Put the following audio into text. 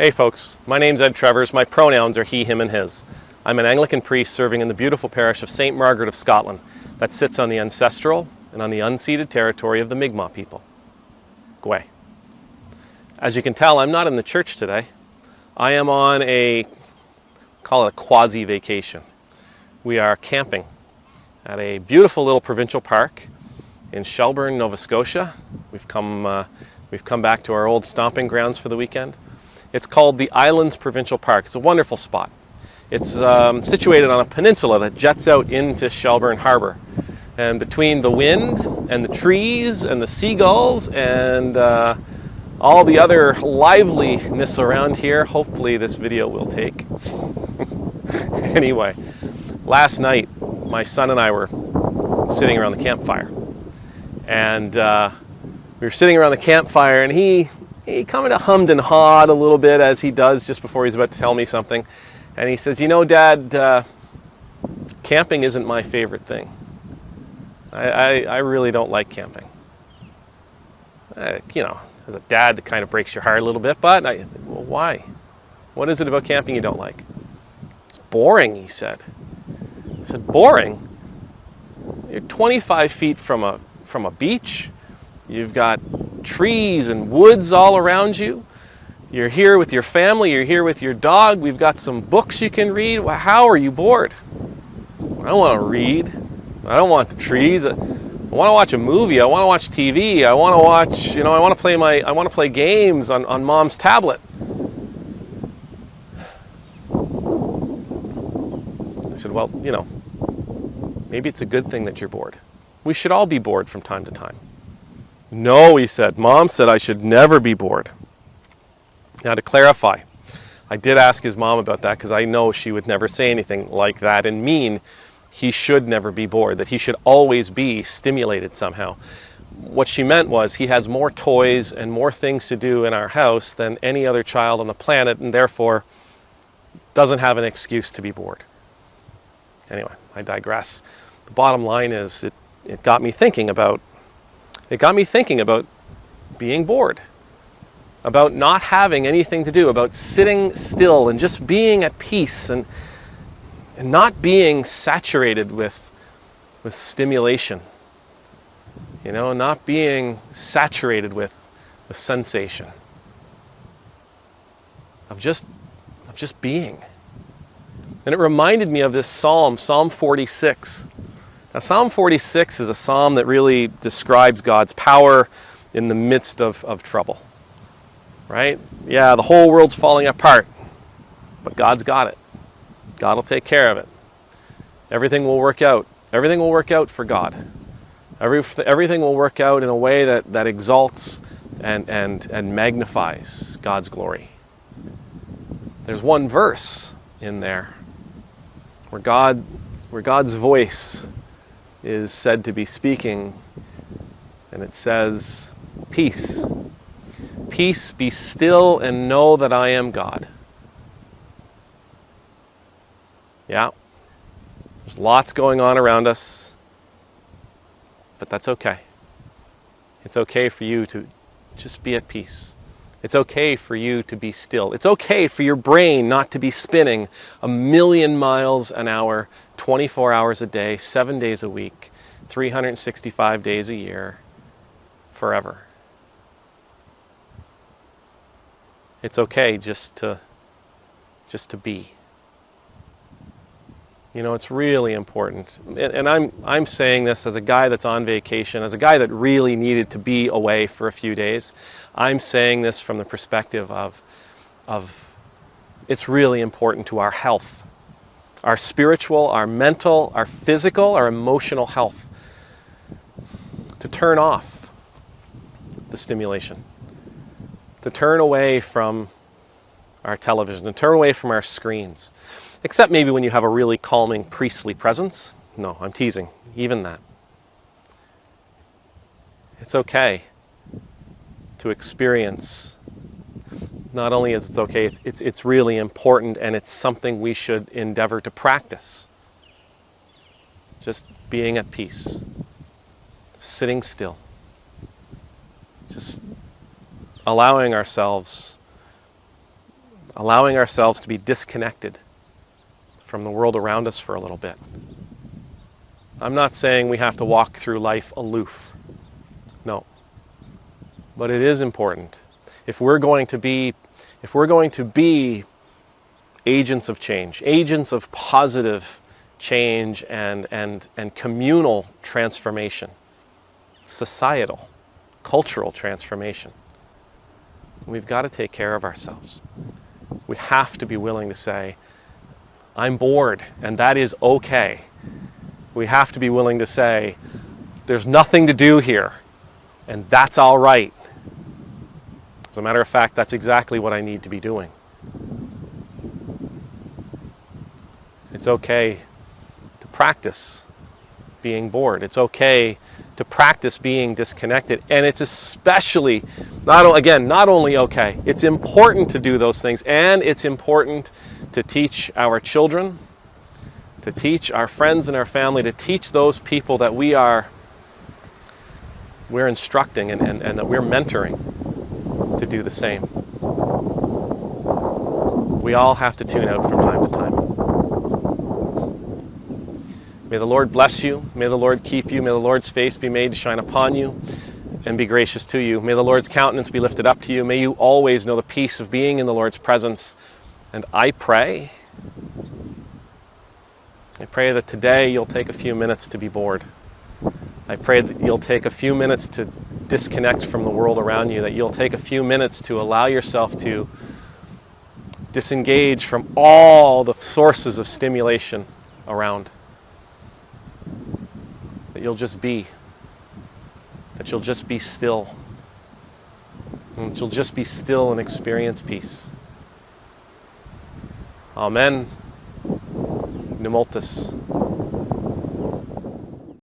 Hey folks, my name's Ed Trevors. My pronouns are he, him, and his. I'm an Anglican priest serving in the beautiful parish of St. Margaret of Scotland that sits on the ancestral and on the unceded territory of the Mi'kmaq people. Gwe. As you can tell, I'm not in the church today. I am on call it a quasi-vacation. We are camping at a beautiful little provincial park in Shelburne, Nova Scotia. We've come back to our old stomping grounds for the weekend. It's called the Islands Provincial Park. It's a wonderful spot. It's situated on a peninsula that jets out into Shelburne Harbor. And between the wind and the trees and the seagulls and all the other liveliness around here, hopefully this video will take. Anyway, last night my son and I were sitting around the campfire. And we were sitting around the campfire and he kind of hummed and hawed a little bit, as he does just before he's about to tell me something. And he says, "You know, Dad, camping isn't my favorite thing. I really don't like camping." You know, as a dad, it kind of breaks your heart a little bit, but I said, "Well, why? What is it about camping you don't like?" "It's boring," he said. I said, "Boring? You're 25 feet from a beach. You've got trees and woods all around you. You're here with your family. You're here with your dog. We've got some books you can read. Well, how are you bored?" "I don't want to read. I don't want the trees. I want to watch a movie. I want to watch TV. I want to watch, I want to play games on Mom's tablet." I said, "Well, maybe it's a good thing that you're bored. We should all be bored from time to time." "No," he said. "Mom said I should never be bored." Now, to clarify, I did ask his mom about that because I know she would never say anything like that and mean he should never be bored, that he should always be stimulated somehow. What she meant was he has more toys and more things to do in our house than any other child on the planet, and therefore doesn't have an excuse to be bored. Anyway, I digress. The bottom line is it got me thinking about being bored, about not having anything to do, about sitting still and just being at peace and not being saturated with stimulation, not being saturated with sensation, of just being. And it reminded me of this psalm, Psalm 46. Now, Psalm 46 is a psalm that really describes God's power in the midst of trouble, right? Yeah, the whole world's falling apart, but God's got it. God will take care of it. Everything will work out. Everything will work out for God. Everything will work out in a way that exalts and magnifies God's glory. There's one verse in there where God's voice is said to be speaking, and it says, "Peace. Peace, be still and know that I am God." Yeah, there's lots going on around us, but that's okay. It's okay for you to just be at peace. It's okay for you to be still. It's okay for your brain not to be spinning 1,000,000 miles an hour, 24 hours a day, 7 days a week, 365 days a year, forever. It's okay just to be. It's really important. And I'm saying this as a guy that's on vacation, as a guy that really needed to be away for a few days. I'm saying this from the perspective of it's really important to our health, our spiritual, our mental, our physical, our emotional health, to turn off the stimulation, to turn away from our television, to turn away from our screens. Except maybe when you have a really calming priestly presence. No, I'm teasing. Even that. It's okay to experience. Not only is it okay, it's really important, and it's something we should endeavor to practice. Just being at peace. Sitting still. Just allowing ourselves allowing ourselves to be disconnected from the world around us for a little bit. I'm not saying we have to walk through life aloof. No. But it is important. If we're going to be agents of change, agents of positive change and communal transformation, societal, cultural transformation, we've got to take care of ourselves. We have to be willing to say, I'm bored, and that is okay. We have to be willing to say, there's nothing to do here, and that's all right. As a matter of fact, that's exactly what I need to be doing. It's okay to practice being bored. It's okay to practice being disconnected. And it's especially, not only okay, it's important to do those things. And it's important to teach our children, to teach our friends and our family, to teach those people that we're instructing and that we're mentoring to do the same. We all have to tune out from time to time. May the Lord bless you. May the Lord keep you. May the Lord's face be made to shine upon you and be gracious to you. May the Lord's countenance be lifted up to you. May you always know the peace of being in the Lord's presence. And I pray that today you'll take a few minutes to be bored. I pray that you'll take a few minutes to disconnect from the world around you, that you'll take a few minutes to allow yourself to disengage from all the sources of stimulation around. That you'll just be. That you'll just be still. And that you'll just be still and experience peace. Amen. Numultus.